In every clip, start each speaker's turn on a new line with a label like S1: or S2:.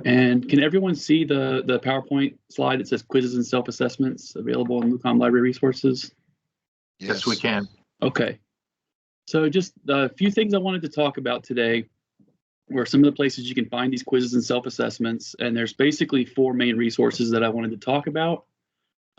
S1: And can everyone see the PowerPoint slide that says quizzes and self-assessments available in LUCOM Library resources?
S2: Yes, we can.
S1: Okay. So just a few things I wanted to talk about today were some of the places you can find these quizzes and self-assessments. And there's basically 4 main resources that I wanted to talk about.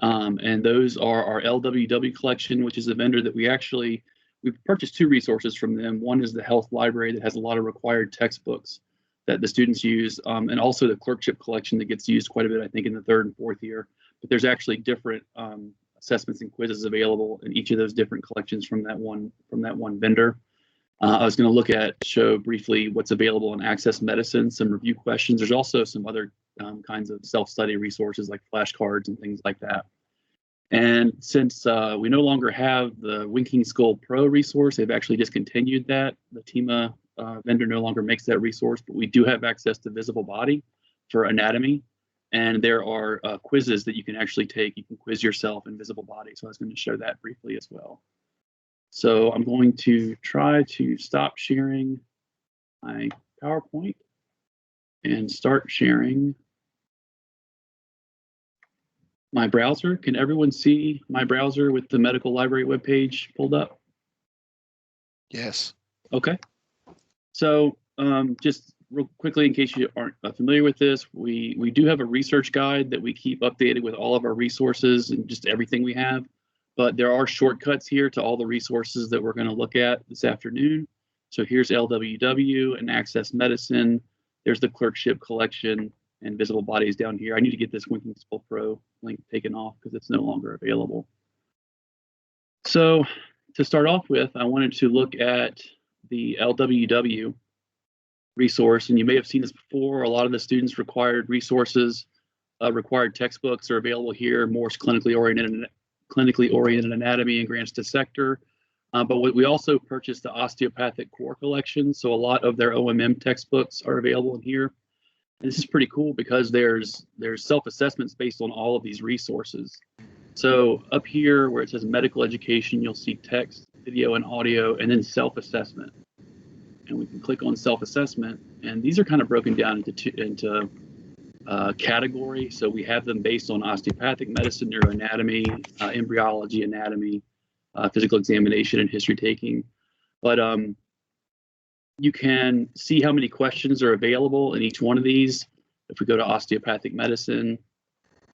S1: And those are our LWW collection, which is a vendor that we've purchased 2 resources from them. One is the Health Library that has a lot of required textbooks that the students use, and also the Clerkship Collection that gets used quite a bit, I think, in the 3rd and 4th year. But there's actually different assessments and quizzes available in each of those different collections from that one vendor. I was going to show briefly what's available in Access Medicine, some review questions. There's also some other kinds of self-study resources like flashcards and things like that. And since we no longer have the Winking Skull Pro resource, they've actually discontinued that. The TEMA vendor no longer makes that resource, but we do have access to Visible Body for anatomy. And there are quizzes that you can actually take. You can quiz yourself in Visible Body. So I was going to show that briefly as well. So I'm going to try to stop sharing my PowerPoint and start sharing my browser. Can everyone see my browser with the medical library webpage pulled up?
S2: Yes.
S1: Okay. So just real quickly, in case you aren't familiar with this, we do have a research guide that we keep updated with all of our resources and just everything we have. But there are shortcuts here to all the resources that we're going to look at this afternoon. So here's LWW and Access Medicine. There's the Clerkship Collection and Visible Bodies down here. I need to get this Winking Skull Pro link taken off because it's no longer available. So to start off with, I wanted to look at the LWW resource. And you may have seen this before. A lot of the students required resources, required textbooks are available here, more clinically oriented anatomy and Grants Dissector. But we also purchased the Osteopathic Core Collection. So a lot of their OMM textbooks are available in here. And this is pretty cool because there's self-assessments based on all of these resources. So up here where it says medical education, you'll see text, video, and audio, and then self-assessment. And we can click on self-assessment, and these are kind of broken down into category. So we have them based on osteopathic medicine, neuroanatomy, embryology, anatomy, physical examination, and history taking. But you can see how many questions are available in each one of these. If we go to osteopathic medicine,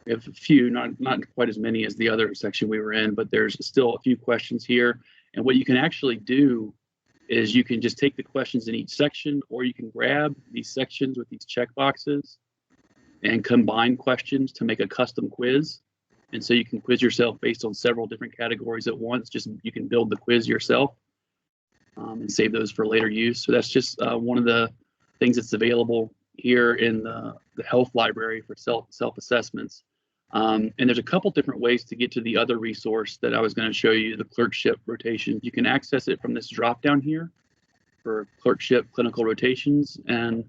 S1: we have a few, not quite as many as the other section we were in, but there's still a few questions here. And what you can actually do is you can just take the questions in each section, or you can grab these sections with these checkboxes and combine questions to make a custom quiz. And so you can quiz yourself based on several different categories at once. You can build the quiz yourself and save those for later use. So that's just one of the things that's available here in the Health Library for self-assessments. And there's a couple different ways to get to the other resource that I was going to show you, the Clerkship rotations. You can access it from this drop down here for Clerkship clinical rotations. And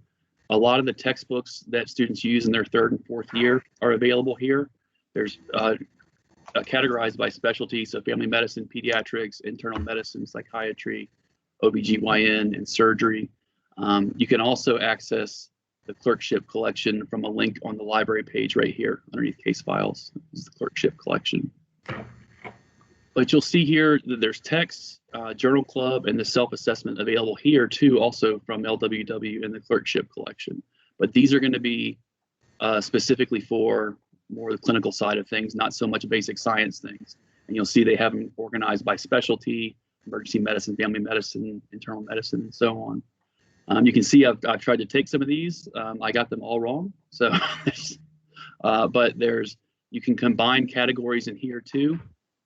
S1: a lot of the textbooks that students use in their 3rd and 4th year are available here. There's categorized by specialty, so family medicine, pediatrics, internal medicine, psychiatry, OBGYN, and surgery. You can also access the Clerkship Collection from a link on the library page right here underneath case files. This is the Clerkship Collection. But you'll see here that there's text, Journal Club, and the self-assessment available here too, also from LWW and the Clerkship Collection. But these are going to be specifically for more the clinical side of things, not so much basic science things. And you'll see they have them organized by specialty, emergency medicine, family medicine, internal medicine, and so on. You can see I've tried to take some of these. I got them all wrong. So, but you can combine categories in here too.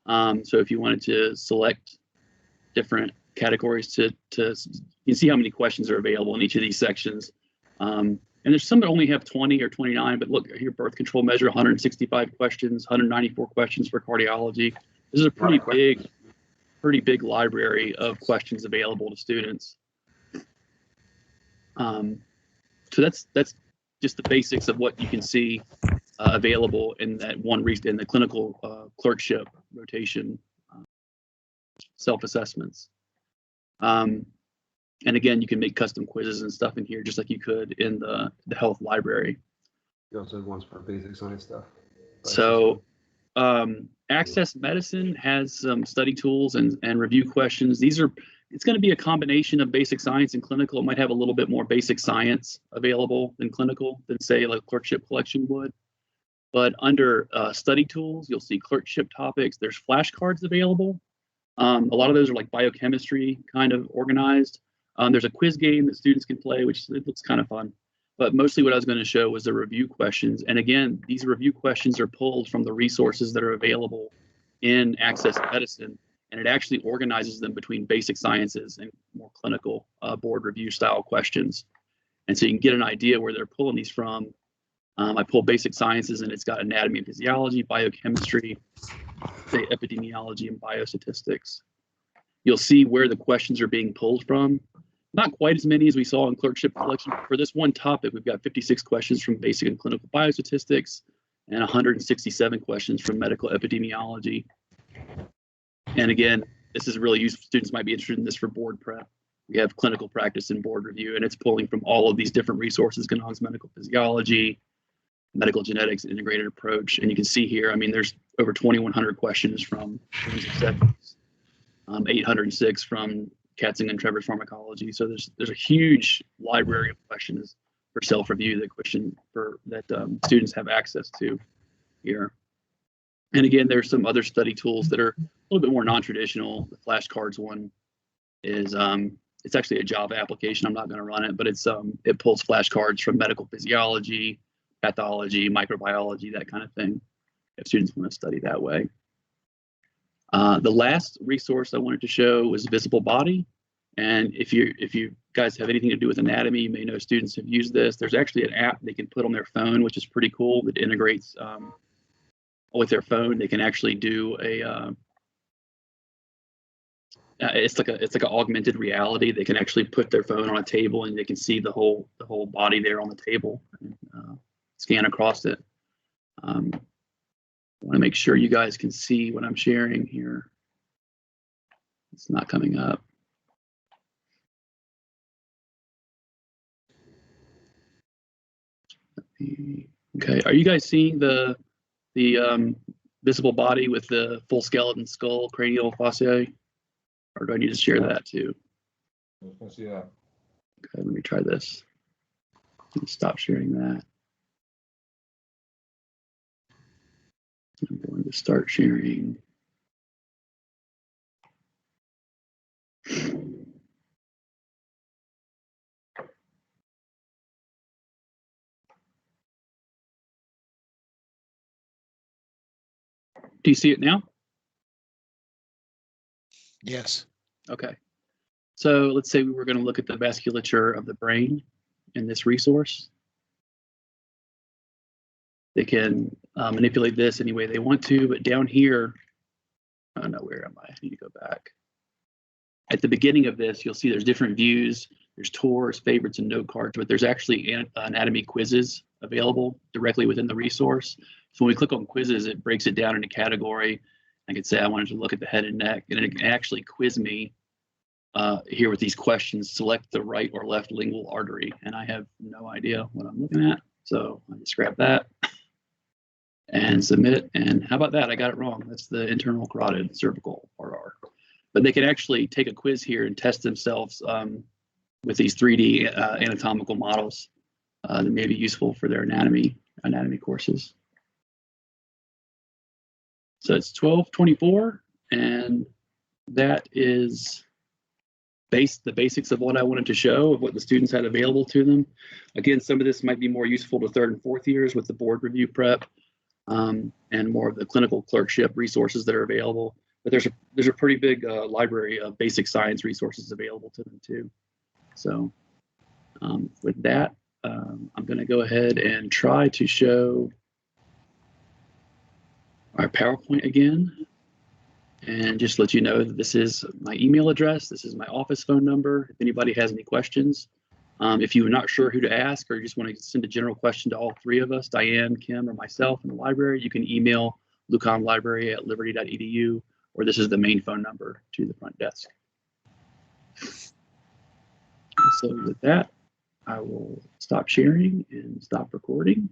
S1: So if you wanted to select different categories you can see how many questions are available in each of these sections. And there's some that only have 20 or 29, but look here, birth control measure, 165 questions, 194 questions for cardiology. This is a pretty big library of questions available to students. So that's just the basics of what you can see available in that in the clinical clerkship rotation self-assessments. And again, you can make custom quizzes and stuff in here, just like you could in the health library.
S3: You also have ones for basic science stuff.
S1: So Access Medicine has some study tools and review questions. It's going to be a combination of basic science and clinical. It might have a little bit more basic science available than clinical than, say, like Clerkship Collection would. But under study tools, you'll see clerkship topics. There's flashcards available. A lot of those are like biochemistry kind of organized. There's a quiz game that students can play, which it looks kind of fun. But mostly what I was going to show was the review questions. And again, these review questions are pulled from the resources that are available in Access Medicine. And it actually organizes them between basic sciences and more clinical board review style questions. And so you can get an idea where they're pulling these from. I pulled basic sciences, and it's got anatomy and physiology, biochemistry, say epidemiology, and biostatistics. You'll see where the questions are being pulled from. Not quite as many as we saw in Clerkship Collection. For this one topic, we've got 56 questions from basic and clinical biostatistics and 167 questions from medical epidemiology. And again, this is really useful. Students might be interested in this for board prep. We have clinical practice and board review, and it's pulling from all of these different resources: Ganong's medical physiology, medical genetics, integrated approach. And you can see here, I mean, there's over 2,100 questions from forensic settings, 806 from Katzing and Trevor's pharmacology. So there's a huge library of questions for self-review that students have access to here. And again, there's some other study tools that are a little bit more non-traditional. The Flashcards one is it's actually a Java application. I'm not going to run it, but it pulls flashcards from medical physiology, pathology, microbiology, that kind of thing, if students want to study that way. The last resource I wanted to show was Visible Body. And if you guys have anything to do with anatomy, you may know students have used this. There's actually an app they can put on their phone, which is pretty cool, that integrates with their phone. They can actually do it's like an augmented reality. They can actually put their phone on a table and they can see the whole body there on the table and scan across it. I want to make sure you guys can see what I'm sharing here. It's not coming up. Okay, are you guys seeing the visible body with the full skeleton, skull, cranial fossa, or do I need to share that too?
S4: I was going to see that.
S1: Okay, let me try this. Stop sharing that. I'm going to start sharing. Do you see it now?
S2: Yes.
S1: Okay. So let's say we were going to look at the vasculature of the brain in this resource. They can manipulate this any way they want to, but down here, oh no, where am I? I need to go back. At the beginning of this, you'll see there's different views. There's tours, favorites, and note cards, but there's actually anatomy quizzes available directly within the resource. So when we click on quizzes, it breaks it down into category. I could say I wanted to look at the head and neck, and it can actually quiz me here with these questions. Select the right or left lingual artery, and I have no idea what I'm looking at. So I just grab that and submit. And how about that? I got it wrong. That's the internal carotid cervical RR. But they can actually take a quiz here and test themselves with these 3D anatomical models that may be useful for their anatomy courses. So it's 12:24, and that is the basics of what I wanted to show, of what the students had available to them. Again, some of this might be more useful to 3rd and 4th years with the board review prep and more of the clinical clerkship resources that are available. But there's a pretty big library of basic science resources available to them too. So with that, I'm going to go ahead and try to show our PowerPoint again, and just let you know that this is my email address. This is my office phone number. If anybody has any questions, if you're not sure who to ask, or you just want to send a general question to all 3 of us, Diane, Kim, or myself in the library, you can email LUCOM Library at liberty.edu, or this is the main phone number to the front desk. So with that, I will stop sharing and stop recording.